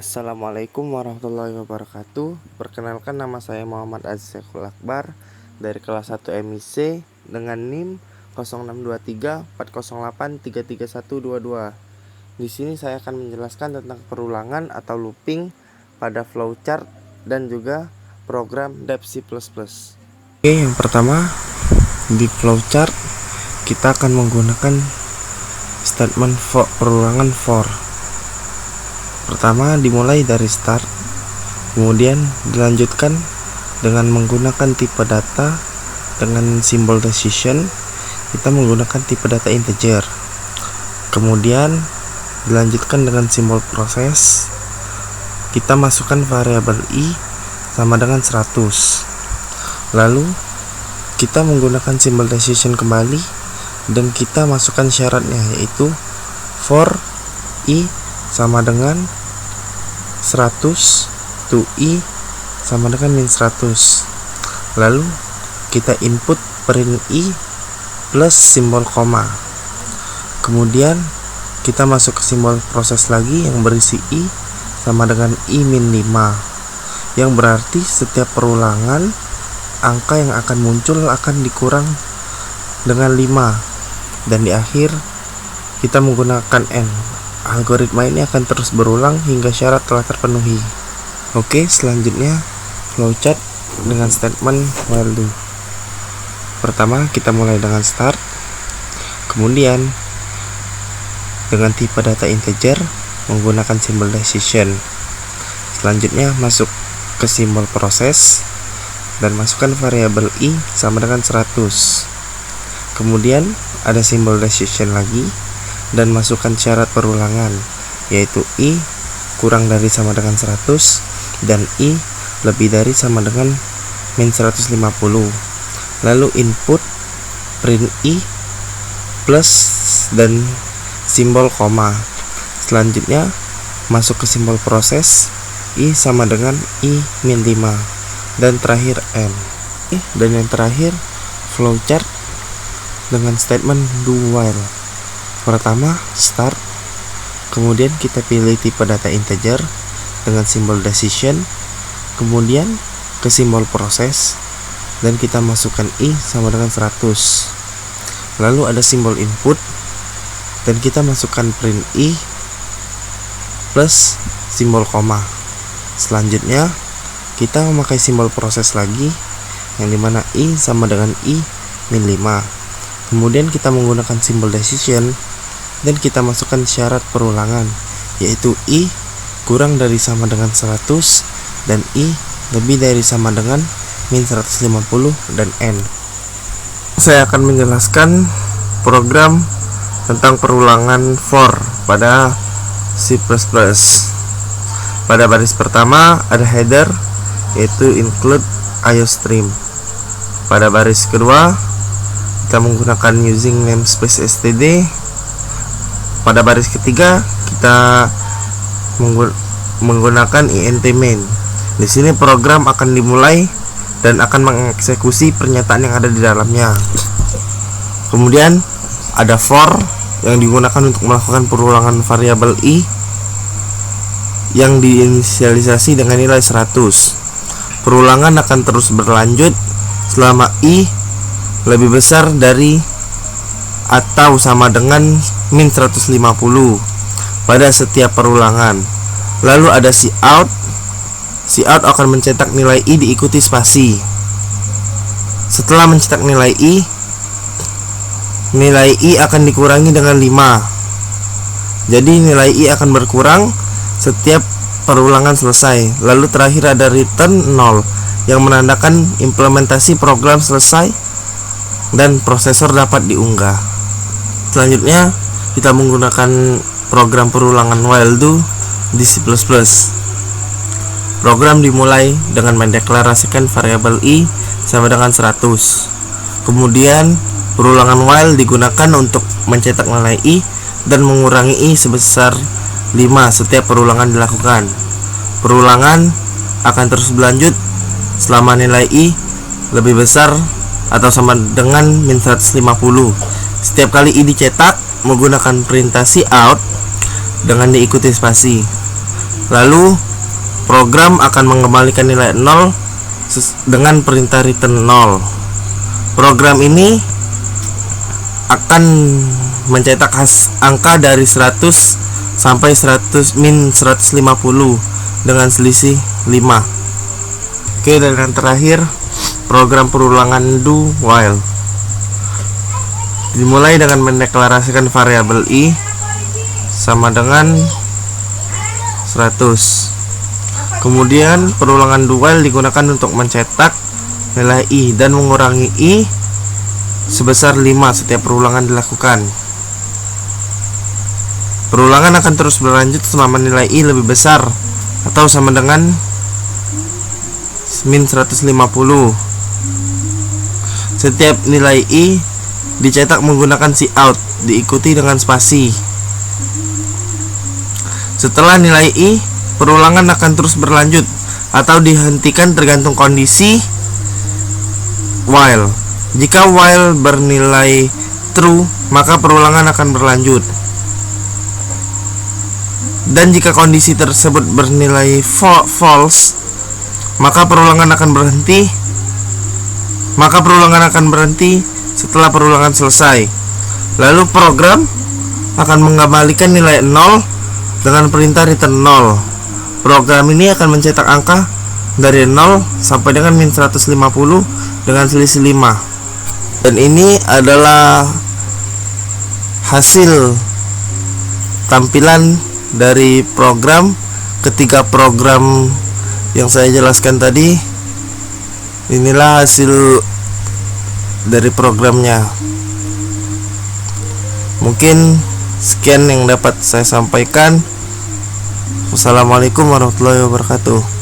Assalamualaikum warahmatullahi wabarakatuh. Perkenalkan, nama saya Muhammad Aziz Syaiful Akbar dari kelas 1 MIC dengan NIM 062340833122. Di sini saya akan menjelaskan tentang perulangan atau looping pada flowchart dan juga program Dev C++. Oke, yang pertama di flowchart kita akan menggunakan statement perulangan for. Pertama dimulai dari start, kemudian dilanjutkan dengan menggunakan tipe data dengan simbol decision. Kita menggunakan tipe data integer, kemudian dilanjutkan dengan simbol proses. Kita masukkan variabel i sama dengan 100, lalu kita menggunakan simbol decision kembali dan kita masukkan syaratnya, yaitu for i sama dengan 100 to i sama dengan min 100. Lalu kita input print i plus simbol koma. Kemudian kita masuk ke simbol proses lagi yang berisi i sama dengan i min 5, yang berarti setiap perulangan angka yang akan muncul akan dikurang dengan 5, dan di akhir kita menggunakan n. Algoritma ini akan terus berulang hingga syarat telah terpenuhi. Oke, selanjutnya flowchart dengan statement while do. Pertama kita mulai dengan start, kemudian dengan tipe data integer menggunakan simbol decision. Selanjutnya masuk ke simbol proses dan masukkan variabel i sama dengan 100. Kemudian ada simbol decision lagi dan masukkan syarat perulangan, yaitu i kurang dari sama dengan 100 dan i lebih dari sama dengan min 150. Lalu input print i plus dan simbol koma. Selanjutnya masuk ke simbol proses, i sama dengan i min 5, dan terakhir n. Dan yang terakhir flowchart dengan statement do while. Pertama start, kemudian kita pilih tipe data integer dengan simbol decision, kemudian ke simbol proses dan kita masukkan i sama dengan 100. Lalu ada simbol input dan kita masukkan print i plus simbol koma. Selanjutnya kita memakai simbol proses lagi, yang dimana i sama dengan i min 5. Kemudian kita menggunakan simbol decision dan kita masukkan syarat perulangan, yaitu i kurang dari sama dengan 100 dan i lebih dari sama dengan min 150 dan n. Saya akan menjelaskan program tentang perulangan for pada C++. Pada baris pertama ada header, yaitu include IOStream. Pada baris kedua kita menggunakan using namespace std. Pada baris ketiga kita menggunakan int main. Di sini program akan dimulai dan akan mengeksekusi pernyataan yang ada di dalamnya. Kemudian ada for yang digunakan untuk melakukan perulangan variabel i yang diinisialisasi dengan nilai 100. Perulangan akan terus berlanjut selama i lebih besar dari atau sama dengan min 150 pada setiap perulangan. Lalu ada cout. Cout akan mencetak nilai i diikuti spasi. Setelah mencetak nilai i akan dikurangi dengan 5. Jadi nilai i akan berkurang setiap perulangan selesai. Lalu terakhir ada return 0 yang menandakan implementasi program selesai dan prosesor dapat diunggah. Selanjutnya kita menggunakan program perulangan while do di C++. Program dimulai dengan mendeklarasikan variabel i sama dengan 100. Kemudian perulangan while digunakan untuk mencetak nilai i dan mengurangi i sebesar 5 setiap perulangan dilakukan. Perulangan akan terus berlanjut selama nilai i lebih besar atau sama dengan min 150. Setiap kali i dicetak menggunakan perintah cout dengan diikuti spasi. Lalu program akan mengembalikan nilai 0 dengan perintah return 0. Program ini akan mencetak angka dari 100 sampai 150 dengan selisih 5. Oke, dan yang terakhir program perulangan do while dimulai dengan mendeklarasikan variabel i sama dengan 100. Kemudian perulangan do while digunakan untuk mencetak nilai i dan mengurangi i sebesar 5 setiap perulangan dilakukan. Perulangan akan terus berlanjut selama nilai i lebih besar atau sama dengan min 150. Setiap nilai i dicetak menggunakan cout diikuti dengan spasi. Setelah nilai i, perulangan akan terus berlanjut atau dihentikan tergantung kondisi while. Jika while bernilai true, maka perulangan akan berlanjut. Dan jika kondisi tersebut bernilai false, maka perulangan akan berhenti setelah perulangan selesai. Lalu program akan mengembalikan nilai 0 dengan perintah return 0. Program ini akan mencetak angka dari 0 sampai dengan min 150 dengan selisih 5. Dan ini adalah hasil tampilan dari program. Ketiga program yang saya jelaskan tadi, inilah hasil dari programnya. Mungkin sekian yang dapat saya sampaikan. Wassalamualaikum warahmatullahi wabarakatuh.